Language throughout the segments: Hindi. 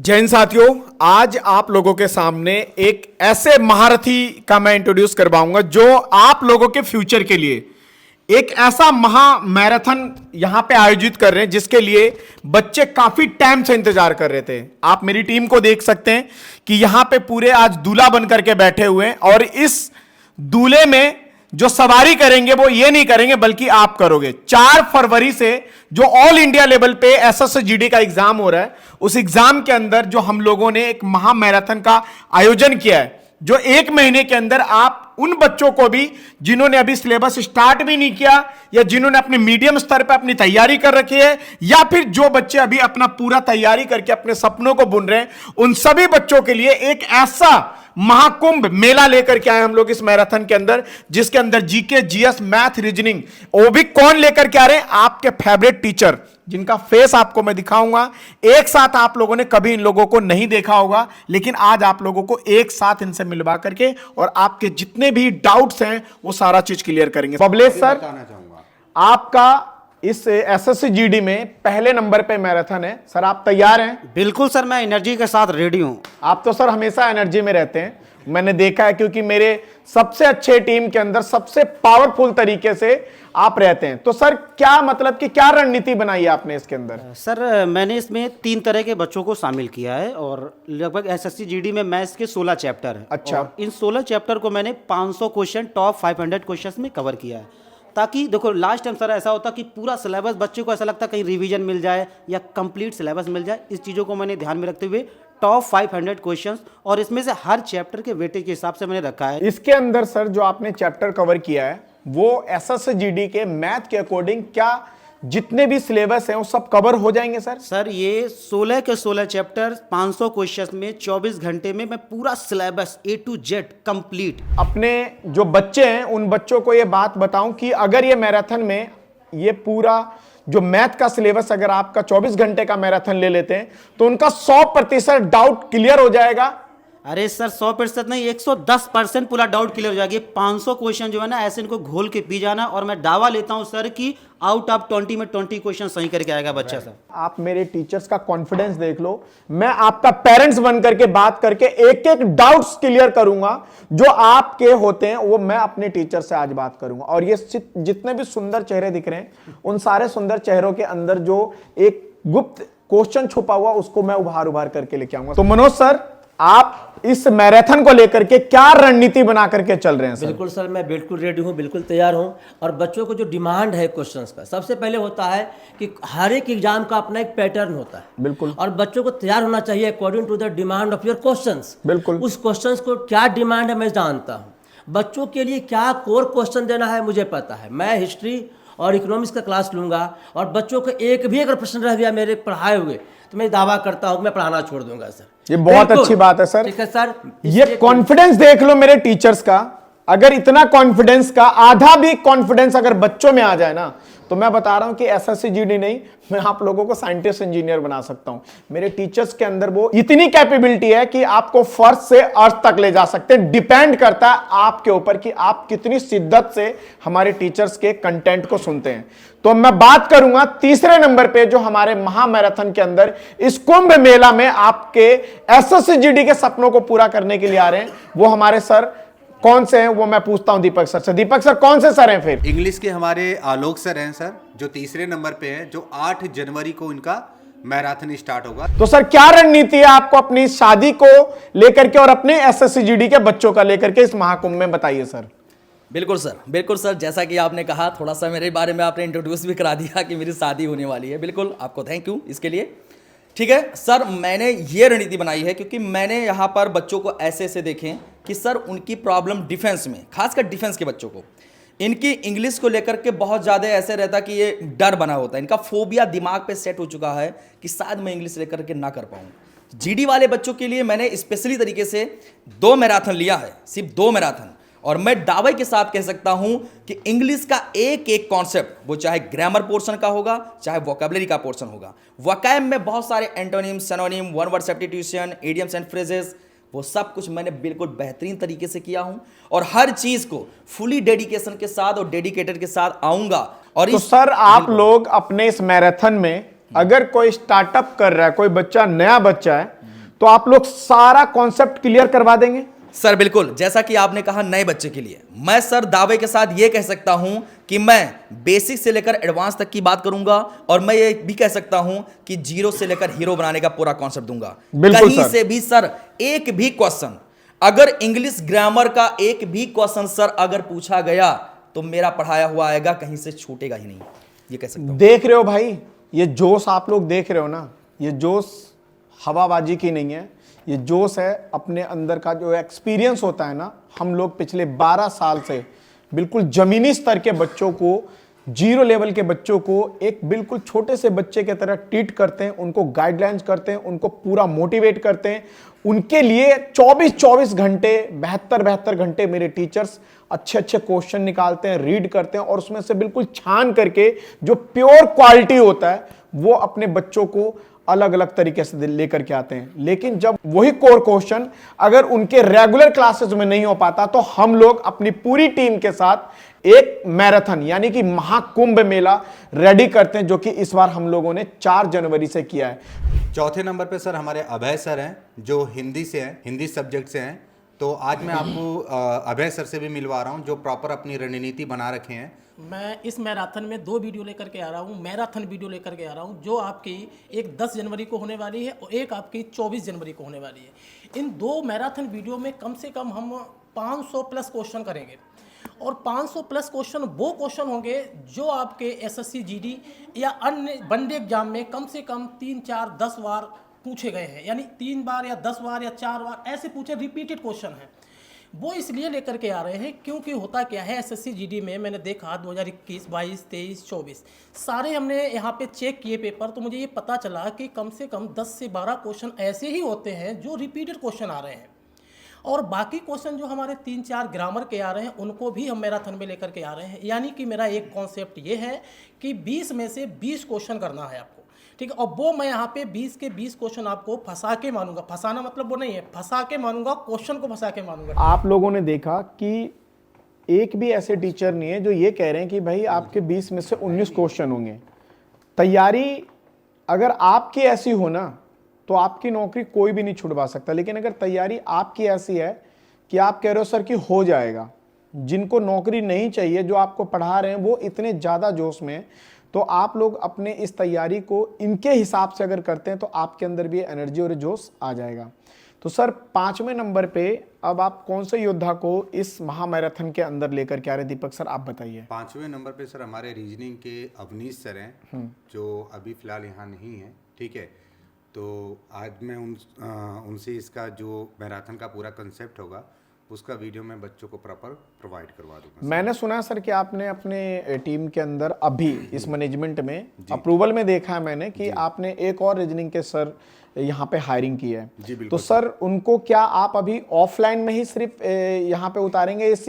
जैन साथियों, आज आप लोगों के सामने एक ऐसे महारथी का मैं इंट्रोड्यूस करवाऊंगा जो आप लोगों के फ्यूचर के लिए एक ऐसा महा मैराथन यहां पे आयोजित कर रहे हैं जिसके लिए बच्चे काफी टाइम से इंतजार कर रहे थे। आप मेरी टीम को देख सकते हैं कि यहां पे पूरे आज दूल्हा बनकर के बैठे हुए हैं और इस दूल्हे में जो सवारी करेंगे वो ये नहीं करेंगे बल्कि आप करोगे। 4 फरवरी से जो ऑल इंडिया लेवल पे एसएसजीडी का एग्जाम हो रहा है, उस एग्जाम के अंदर जो हम लोगों ने एक महा मैराथन का आयोजन किया है, जो 1 महीने के अंदर आप उन बच्चों को भी जिन्होंने अभी सिलेबस स्टार्ट भी नहीं किया या जिन्होंने अपने मीडियम स्तर पर अपनी तैयारी कर रखी है या फिर जो बच्चे अभी अपना पूरा तैयारी करके अपने सपनों को बुन रहे हैं, उन सभी बच्चों के लिए एक ऐसा महाकुंभ मेला लेकर के आए हम लोग इस मैराथन के अंदर, जिसके अंदर जीके, जीएस, मैथ, रीजनिंग, वो भी कौन लेकर के आ रहे हैं? आपके फेवरेट टीचर, जिनका फेस आपको मैं दिखाऊंगा। एक साथ आप लोगों ने कभी इन लोगों को नहीं देखा होगा, लेकिन आज आप लोगों को एक साथ इनसे मिलवा करके और आपके जितने भी डाउट्स हैं वो सारा चीज क्लियर करेंगे। बबलेश सर, आपका इस एसएसजीडी में पहले नंबर पे मैराथन है सर, आप तैयार हैं? बिल्कुल सर, मैं एनर्जी के साथ रेडी हूं। आप तो सर हमेशा एनर्जी में रहते हैं, मैंने देखा है, क्योंकि मेरे सबसे अच्छे टीम के अंदर सबसे पावरफुल तरीके से आप रहते हैं। तो सर क्या मतलब कि क्या रणनीति बनाई है आपने इसके अंदर? सर मैंने इसमें 3 तरह के बच्चों को शामिल किया है और लगभग एसएसजीडी में मैथ्स के 16 चैप्टर है। अच्छा। इन 16 चैप्टर को मैंने 500 क्वेश्चन टॉप 500 क्वेश्चन में कवर किया है, ताकि देखो लास्ट टाइम सर ऐसा होता कि पूरा सिलेबस बच्चे को ऐसा लगता कहीं रिवीजन मिल जाए या कंप्लीट सिलेबस मिल जाए। इस चीज़ों को मैंने ध्यान में रखते हुए टॉप 500 क्वेश्चंस और इसमें से हर चैप्टर के वेटेज के हिसाब से मैंने रखा है। इसके अंदर सर जो आपने चैप्टर कवर किया है वो एसएसजीडी के मैथ के अकॉर्डिंग क्या जितने भी सिलेबस हैं वो सब कवर हो जाएंगे सर? सर ये 16 के 16 चैप्टर 500 क्वेश्चंस में 24 घंटे में मैं पूरा syllabus A to Z complete. अपने जो बच्चे हैं उन बच्चों को ये बात बताऊं कि अगर ये मैराथन में ये पूरा जो मैथ का सिलेबस अगर आपका 24 घंटे का मैराथन ले लेते हैं तो उनका 100% डाउट क्लियर हो जाएगा। अरे सर 100% नहीं, 110% पूरा डाउट क्लियर हो जाएगी। 500 क्वेश्चन जो है ना ऐसे इनको घोल के पी जाना, और मैं दावा लेता हूं सर कि आउट ऑफ 20 में 20 क्वेश्चन सही करके आएगा बच्चा सर। आप मेरे टीचर्स का कॉन्फिडेंस देख लो, मैं आपका पेरेंट्स बन करके बात करके एक एक डाउट्स क्लियर करूंगा जो आपके होते हैं, वो मैं अपने टीचर से आज बात करूंगा। और ये जितने भी सुंदर चेहरे दिख रहे हैं उन सारे सुंदर चेहरों के अंदर जो एक गुप्त क्वेश्चन छुपा हुआ उसको मैं उभार करके लेके आऊंगा। तो मनोज सर, आप इस मैराथन को लेकर के क्या रणनीति बना करके चल रहे हैं सर? बिल्कुल सर, मैं बिल्कुल रेडी हूँ, बिल्कुल तैयार हूँ। और बच्चों को जो डिमांड है क्वेश्चंस का, सबसे पहले होता है कि हर एक एग्जाम का अपना एक पैटर्न होता है। बिल्कुल। और बच्चों को तैयार होना चाहिए according to the demand of your questions. बिल्कुल। उस क्वेश्चंस को क्या डिमांड है मैं जानता हूँ, बच्चों के लिए क्या कोर क्वेश्चन देना है मुझे पता है। मैं हिस्ट्री और इकोनॉमिक्स का क्लास लूंगा और बच्चों को एक भी अगर प्रश्न रह गया मेरे पढ़ाए हुए तो मैं दावा करता हूं मैं पढ़ाना छोड़ दूंगा सर। ये बहुत अच्छी बात है सर। ठीक है सर, ये कॉन्फिडेंस देख लो मेरे टीचर्स का। अगर इतना कॉन्फिडेंस का आधा भी कॉन्फिडेंस अगर बच्चों में आ जाए ना, तो मैं बता रहा हूं कि एसएसजीडी नहीं, मैं आप लोगों को साइंटिस्ट इंजीनियर बना सकता हूं। मेरे टीचर्स के अंदर वो इतनी कैपेबिलिटी है कि आपको फर्स्ट से अर्थ तक ले जा सकते हैं। डिपेंड करता है आपके ऊपर कि आप कितनी शिद्दत से हमारे टीचर्स के कंटेंट को सुनते हैं। तो मैं बात करूंगा तीसरे नंबर पे जो हमारे महा मैराथन के अंदर इस कुंभ मेला में आपके एसएसजीडी के सपनों को पूरा करने के लिए आ रहे हैं, वो हमारे सर कौन से हैं वो मैं पूछता हूं दीपक सर से। दीपक सर कौन से सर हैं? फिर इंग्लिश के हमारे आलोक सर हैं सर, जो तीसरे नंबर पे हैं, जो 8 जनवरी को इनका मैराथन स्टार्ट होगा। तो सर क्या रणनीति है आपको अपनी शादी को लेकर के और अपने एसएसजीडी के बच्चों का लेकर के इस महाकुंभ में, बताइए सर। बिल्कुल सर, बिल्कुल सर, जैसा कि आपने कहा, थोड़ा सा मेरे बारे में आपने इंट्रोड्यूस भी करा दिया कि मेरी शादी होने वाली है। बिल्कुल, आपको थैंक यू इसके लिए। ठीक है सर, मैंने ये रणनीति बनाई है क्योंकि मैंने यहाँ पर बच्चों को ऐसे देखें कि सर उनकी प्रॉब्लम डिफेंस में, खासकर डिफेंस के बच्चों को, इनकी इंग्लिश को लेकर के बहुत ज़्यादा ऐसे रहता कि ये डर बना होता है, इनका फोबिया दिमाग पे सेट हो चुका है कि शायद मैं इंग्लिश लेकर के ना कर पाऊँ। जीडी वाले बच्चों के लिए मैंने स्पेशली तरीके से 2 मैराथन लिया है, सिर्फ 2 मैराथन। और मैं दावे के साथ कह सकता हूं कि इंग्लिश का एक एक कॉन्सेप्ट, वो चाहे ग्रामर पोर्शन का होगा चाहे वोकैबुलरी का पोर्शन होगा, वोकैब में बहुत सारे antonym, synonym, one word substitution, idioms and phrases, वो सब कुछ मैंने बिल्कुल बेहतरीन तरीके से किया हूं और हर चीज को फुली डेडिकेशन के साथ और डेडिकेटेड के साथ आऊंगा। और तो सर आप लोग अपने इस मैराथन में अगर कोई स्टार्टअप कर रहा है, कोई बच्चा नया बच्चा है तो आप लोग सारा कॉन्सेप्ट क्लियर करवा देंगे? सर बिल्कुल, जैसा कि आपने कहा नए बच्चे के लिए, मैं सर दावे के साथ ये कह सकता हूं कि मैं बेसिक से लेकर एडवांस तक की बात करूंगा, और मैं ये भी कह सकता हूं कि जीरो से लेकर हीरो बनाने का पूरा कॉन्सेप्ट दूंगा। बिल्कुल कहीं सर। से भी सर एक भी क्वेश्चन, अगर इंग्लिश ग्रामर का एक भी क्वेश्चन सर अगर पूछा गया तो मेरा पढ़ाया हुआ आएगा, कहीं से छूटेगा ही नहीं, ये कह सकता हूं। देख रहे हो भाई, ये जोश आप लोग देख रहे हो ना, ये जोश हवाबाजी की नहीं है, ये जोश है अपने अंदर का जो एक्सपीरियंस होता है ना। हम लोग पिछले 12 साल से बिल्कुल जमीनी स्तर के बच्चों को, जीरो लेवल के बच्चों को एक बिल्कुल छोटे से बच्चे की तरह ट्रीट करते हैं, उनको गाइडलाइंस करते हैं, उनको पूरा मोटिवेट करते हैं। उनके लिए 24-24 घंटे, 72-72 घंटे मेरे टीचर्स अच्छे अच्छे क्वेश्चन निकालते हैं, रीड करते हैं, और उसमें से बिल्कुल छान करके जो प्योर क्वालिटी होता है वो अपने बच्चों को अलग अलग तरीके से लेकर के आते हैं। लेकिन जब वही कोर क्वेश्चन अगर उनके रेगुलर क्लासेस में नहीं हो पाता, तो हम लोग अपनी पूरी टीम के साथ एक मैराथन यानी कि महाकुंभ मेला रेडी करते हैं, जो कि इस बार हम लोगों ने 4 जनवरी से किया है। चौथे नंबर पे सर हमारे अभय सर हैं, जो हिंदी से हैं, हिंदी सब्जेक्ट से हैं। तो आज मैं आपको अभय सर से भी मिलवा रहा हूं, जो प्रॉपर अपनी रणनीति बना रखे हैं। मैं इस मैराथन में 2 वीडियो लेकर के आ रहा हूँ, मैराथन वीडियो लेकर के आ रहा हूँ, जो आपकी एक 10 जनवरी को होने वाली है और एक आपकी 24 जनवरी को होने वाली है। इन 2 मैराथन वीडियो में कम से कम हम 500 प्लस क्वेश्चन करेंगे, और 500 प्लस क्वेश्चन वो क्वेश्चन होंगे जो आपके एसएससी जीडी या अन्य वनडे एग्जाम में कम से कम 3, 4, 10 बार पूछे गए हैं, यानी 3 बार या 10 बार या 4 बार ऐसे पूछे रिपीटेड क्वेश्चन हैं। वो इसलिए लेकर के आ रहे हैं क्योंकि होता क्या है, एसएससी जीडी में मैंने देखा 2021, 22, 23, 24 सारे हमने यहाँ पे चेक किए पेपर, तो मुझे ये पता चला कि कम से कम 10 से 12 क्वेश्चन ऐसे ही होते हैं जो रिपीटेड क्वेश्चन आ रहे हैं, और बाकी क्वेश्चन जो हमारे 3-4 ग्रामर के आ रहे हैं उनको भी हम मैराथन में लेकर के आ रहे हैं। यानी कि मेरा एक कॉन्सेप्ट ये है कि 20 में से 20 क्वेश्चन करना है आपको, ठीक है, और वो मैं यहाँ पे 20 के 20 क्वेश्चन आपको फंसा के मानूंगा। फंसाना मतलब वो नहीं है, फंसा के मानूंगा, क्वेश्चन को फंसा के मानूंगा। आप लोगों ने देखा कि एक भी ऐसे टीचर नहीं है जो ये कह रहे हैं कि भाई आपके 20 में से 19 क्वेश्चन होंगे। तैयारी अगर आपकी ऐसी हो ना, तो आपकी नौकरी कोई भी नहीं छुड़वा सकता। लेकिन अगर तैयारी आपकी ऐसी है कि आप कह रहे हो सर कि हो जाएगा, जिनको नौकरी नहीं चाहिए, जो आपको पढ़ा रहे हैं वो इतने ज़्यादा जोश में हैं, तो आप लोग अपने इस तैयारी को इनके हिसाब से अगर करते हैं तो आपके अंदर भी एनर्जी और जोश आ जाएगा। तो सर 5वें नंबर पे अब आप कौन से योद्धा को इस महामैराथन के अंदर लेकर के आ रहे, दीपक सर आप बताइए। 5वें नंबर पे सर हमारे रीजनिंग के अवनीश सर हैं, जो अभी फिलहाल यहाँ नहीं है, ठीक है। तो आज मैं उनसे इसका जो मैराथन का पूरा कंसेप्ट होगा उसका वीडियो मैं बच्चों को प्रॉपर प्रोवाइड करवा दूंगा। मैंने सुना सर कि आपने अपने टीम के अंदर अभी इस मैनेजमेंट में अप्रूवल में देखा है मैंने कि आपने एक और रीजनिंग के सर यहाँ पे हायरिंग की है। जी बिल्कुल। तो सर उनको क्या आप अभी ऑफलाइन में ही सिर्फ यहाँ पे उतारेंगे, इस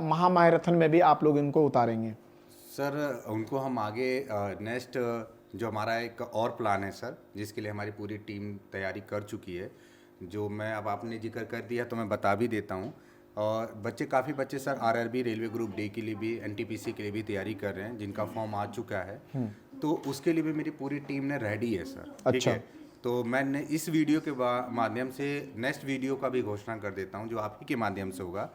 महामैराथन में भी आप लोग इनको उतारेंगे? सर उनको हम आगे नेक्स्ट जो हमारा एक और प्लान है सर, जिसके लिए हमारी पूरी टीम तैयारी कर चुकी है, जो मैं अब आपने जिक्र कर दिया तो मैं बता भी देता हूँ। और काफ़ी बच्चे sir RRB railway group D के लिए भी, एनटीपीसी के लिए भी तैयारी कर रहे हैं, जिनका फॉर्म आ चुका है। तो उसके लिए भी मेरी पूरी टीम ने रेडी है सर, ठीक अच्छा। है। तो मैंने इस वीडियो के माध्यम से नेक्स्ट वीडियो का भी घोषणा कर देता हूँ, जो आप ही के माध्यम से होगा।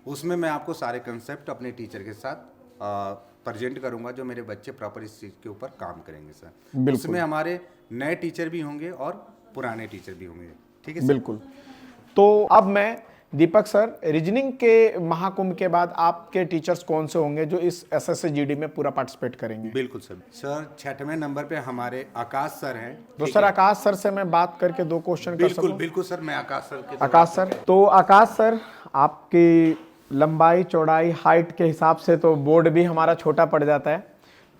उसमें मैं आपको सारे कंसेप्ट अपने टीचर के साथ प्रेजेंट करूंगा, जो मेरे बच्चे प्रॉपर इस चीज़ के ऊपर काम करेंगे सर। उसमें हमारे नए टीचर भी होंगे और पुराने टीचर भी होंगे, ठीक है सर? बिल्कुल। तो अब मैं दीपक सर, रीजनिंग के महाकुंभ के बाद आपके टीचर्स कौन से होंगे जो इस एसएससी में पूरा पार्टिसिपेट करेंगे? बिल्कुल सर। सर 6वें नंबर पे हमारे आकाश सर हैं। तो सर आकाश सर से मैं बात करके 2 क्वेश्चन कर सकूं? बिल्कुल सर, मैं आकाश सर के आकाश सर, तो आकाश सर आपकी लंबाई चौड़ाई हाइट के हिसाब से तो बोर्ड भी हमारा छोटा पड़ जाता है,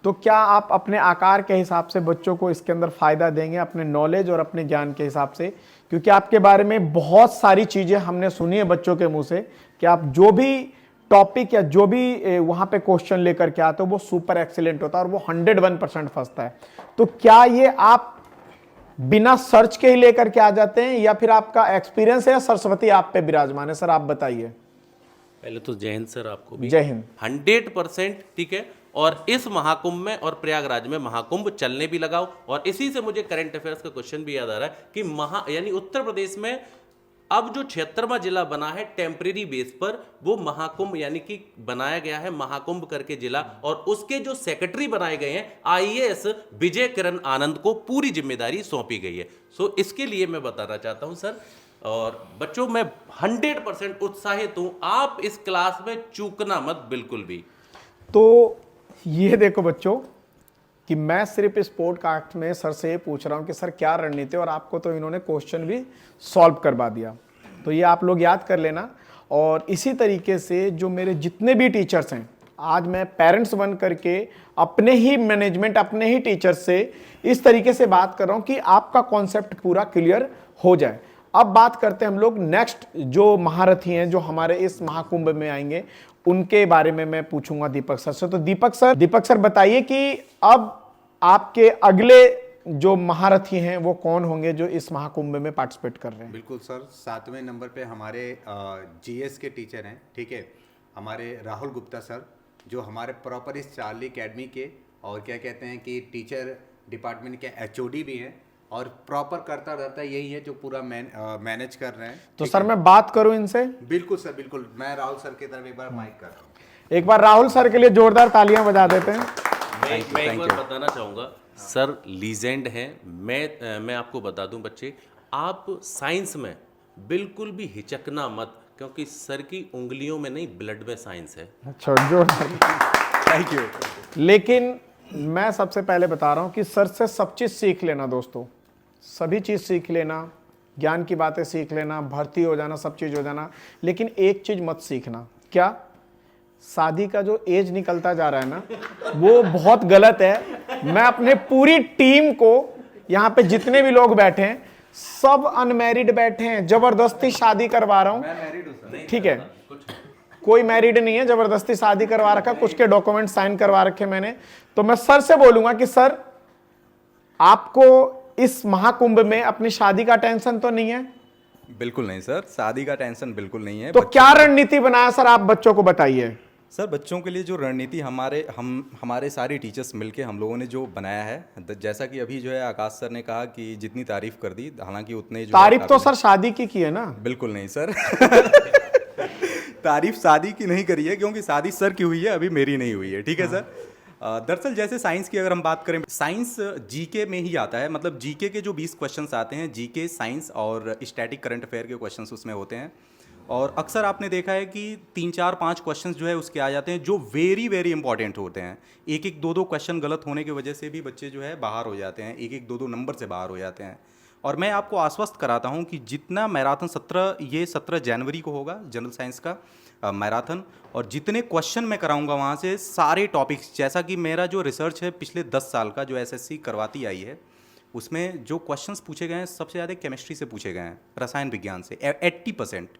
तो क्या आप अपने आकार के हिसाब से बच्चों को इसके अंदर फ़ायदा देंगे, अपने नॉलेज और अपने ज्ञान के हिसाब से? क्योंकि आपके बारे में बहुत सारी चीज़ें हमने सुनी है बच्चों के मुंह से कि आप जो भी टॉपिक या जो भी वहाँ पे क्वेश्चन लेकर के आते हो वो सुपर एक्सीलेंट होता है और वो 101% फंसता है। तो क्या ये आप बिना सर्च के ही लेकर के आ जाते हैं या फिर आपका एक्सपीरियंस है या सरस्वती आप पे विराजमान है? सर आप बताइए। पहले तो जय हिंद सर, आपको भी जय हिंद। 100%, ठीक है। और इस महाकुंभ में और प्रयागराज में महाकुंभ चलने भी लगाओ। और इसी से मुझे करंट अफेयर्स का क्वेश्चन भी याद आ रहा है कि यानी उत्तर प्रदेश में अब जो 76वां जिला बना है टेम्परेरी बेस पर, वो महाकुंभ यानी कि बनाया गया है महाकुंभ करके जिला, और उसके जो सेक्रेटरी बनाए गए हैं आईएएस विजय किरण आनंद को पूरी जिम्मेदारी सौंपी गई है। सो इसके लिए मैं बताना चाहता हूं सर, और बच्चों मैं 100% उत्साहित हूं, आप इस क्लास में चूकना मत बिल्कुल भी। तो ये देखो बच्चों कि मैं सिर्फ इस पॉडकास्ट में सर से ये पूछ रहा हूँ कि सर क्या रणनीति, और आपको तो इन्होंने क्वेश्चन भी सॉल्व करवा दिया। तो ये आप लोग याद कर लेना। और इसी तरीके से जो मेरे जितने भी टीचर्स हैं, आज मैं पेरेंट्स बन करके अपने ही मैनेजमेंट, अपने ही टीचर्स से इस तरीके से बात कर रहा हूँ कि आपका कॉन्सेप्ट पूरा क्लियर हो जाए। अब बात करते हैं हम लोग नेक्स्ट जो महारथी हैं जो हमारे इस महाकुंभ में आएंगे, उनके बारे में मैं पूछूंगा दीपक सर से। तो दीपक सर बताइए कि अब आपके अगले जो महारथी हैं वो कौन होंगे जो इस महाकुंभ में पार्टिसिपेट कर रहे हैं। बिल्कुल सर, 7वें नंबर पे हमारे जीएस के टीचर हैं, ठीक है, हमारे राहुल गुप्ता सर, जो हमारे प्रॉपर इस चार्ली एकेडमी के और क्या कहते हैं कि टीचर डिपार्टमेंट के एचओडी भी हैं, और प्रॉपर करता रहता यही है जो पूरा मैनेज कर रहे हैं। तो सर मैं बात करूं इनसे? बिल्कुल सर, बिल्कुल। मैं राहुल सर की तरफ एक बार माइक कर रहा हूँ। एक बार राहुल सर के लिए जोरदार तालियां बजा देते हैं। मैं एक बार बताना चाहूँगा सर, लीजेंड हैं। मैं आपको बता दूं बच्चे, आप साइंस में बिल्कुल भी हिचकना मत, क्योंकि सर की उंगलियों में नहीं ब्लड में साइंस है। अच्छा, जोरदार, थैंक यू। लेकिन मैं सबसे पहले बता रहा हूं कि सर से सब चीज़ सीख लेना दोस्तों, सभी चीज़ सीख लेना, ज्ञान की बातें सीख लेना, भर्ती हो जाना, सब चीज़ हो जाना, लेकिन एक चीज़ मत सीखना। क्या? शादी का जो एज निकलता जा रहा है ना, वो बहुत गलत है। मैं अपने पूरी टीम को, यहाँ पे जितने भी लोग बैठे हैं सब अनमैरिड बैठे हैं, जबरदस्ती शादी करवा रहा हूँ, ठीक है, कोई मैरिड नहीं है, जबरदस्ती शादी करवा रखा, कुछ के डॉक्यूमेंट साइन करवा रखे मैंने। तो मैं सर से बोलूंगा कि सर आपको इस महाकुंभ में अपनी शादी का टेंशन तो नहीं है? बिल्कुल नहीं सर, शादी का टेंशन बिल्कुल नहीं है। तो क्या रणनीति बनाया सर, आप बच्चों को बताइए। सर बच्चों के लिए जो रणनीति हमारे सारे टीचर्स मिलके हम लोगों ने जो बनाया है, जैसा कि अभी जो है आकाश सर ने कहा कि जितनी तारीफ कर दी, हालांकि उतने जो तारीफ तो सर शादी की है ना? बिल्कुल नहीं सर तारीफ शादी की नहीं करी है, क्योंकि शादी सर की हुई है, अभी मेरी नहीं हुई है, ठीक है सर। दरअसल जैसे साइंस की अगर हम बात करें, साइंस जीके में ही आता है, मतलब जीके के जो 20 क्वेश्चंस आते हैं, जीके, साइंस और स्टैटिक करंट अफेयर के क्वेश्चंस उसमें होते हैं। और अक्सर आपने देखा है कि 3, 4, 5 क्वेश्चंस जो है उसके आ जाते हैं जो वेरी वेरी इंपॉर्टेंट होते हैं। एक 2 क्वेश्चन गलत होने की वजह से भी बच्चे जो है बाहर हो जाते हैं, 1, 2 नंबर से बाहर हो जाते हैं। और मैं आपको आश्वस्त कराता हूं कि जितना मैराथन 17 जनवरी को होगा जनरल साइंस का मैराथन, और जितने क्वेश्चन मैं कराऊंगा वहाँ से सारे टॉपिक्स, जैसा कि मेरा जो रिसर्च है पिछले 10 साल का जो एसएससी करवाती आई है, उसमें जो क्वेश्चंस पूछे गए हैं सबसे ज़्यादा केमिस्ट्री से पूछे गए हैं, रसायन विज्ञान से 80%।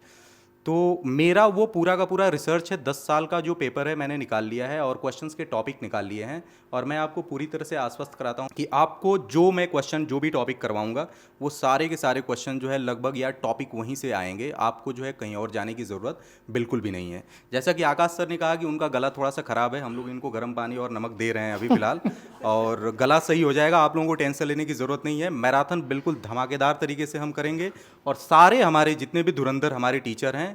तो मेरा वो पूरा का पूरा रिसर्च है, 10 साल का जो पेपर है मैंने निकाल लिया है और क्वेश्चंस के टॉपिक निकाल लिए हैं। और मैं आपको पूरी तरह से आश्वस्त कराता हूँ कि आपको जो मैं क्वेश्चन, जो भी टॉपिक करवाऊंगा, वो सारे के सारे क्वेश्चन जो है लगभग यार टॉपिक वहीं से आएंगे, आपको जो है कहीं और जाने की ज़रूरत बिल्कुल भी नहीं है। जैसा कि आकाश सर ने कहा कि उनका गला थोड़ा सा ख़राब है, हम लोग इनको गर्म पानी और नमक दे रहे हैं अभी फ़िलहाल, और गला सही हो जाएगा, आप लोगों को टेंशन लेने की ज़रूरत नहीं है। मैराथन बिल्कुल धमाकेदार तरीके से हम करेंगे, और सारे हमारे जितने भी धुरंधर हमारे टीचर हैं,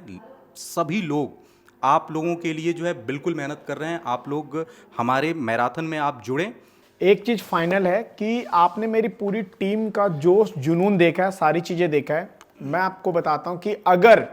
सभी लोग आप लोगों के लिए जो है बिल्कुल मेहनत कर रहे हैं। आप लोग हमारे मैराथन में आप जुड़ें। एक चीज फाइनल है कि आपने मेरी पूरी टीम का जोश जुनून देखा है, सारी चीजें देखा है। मैं आपको बताता हूं कि अगर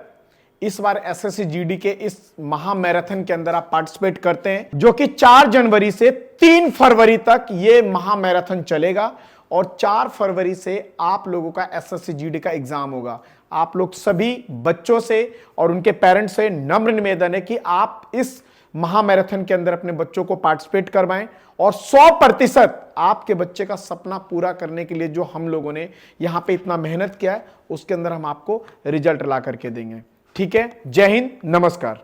इस बार एसएससी जीडी के इस महा मैराथन के अंदर आप पार्टिसिपेट करते हैं, जो कि 4 जनवरी से 3 फरवरी तक ये महा मैराथन चलेगा, और 4 फरवरी से आप लोगों का एसएससी जीडी का एग्जाम होगा। आप लोग सभी बच्चों से और उनके पेरेंट्स से नम्र निवेदन है कि आप इस महा मैराथन के अंदर अपने बच्चों को पार्टिसिपेट करवाएं, और 100% आपके बच्चे का सपना पूरा करने के लिए जो हम लोगों ने यहां पे इतना मेहनत किया है, उसके अंदर हम आपको रिजल्ट ला करके देंगे। ठीक है, जय हिंद, नमस्कार।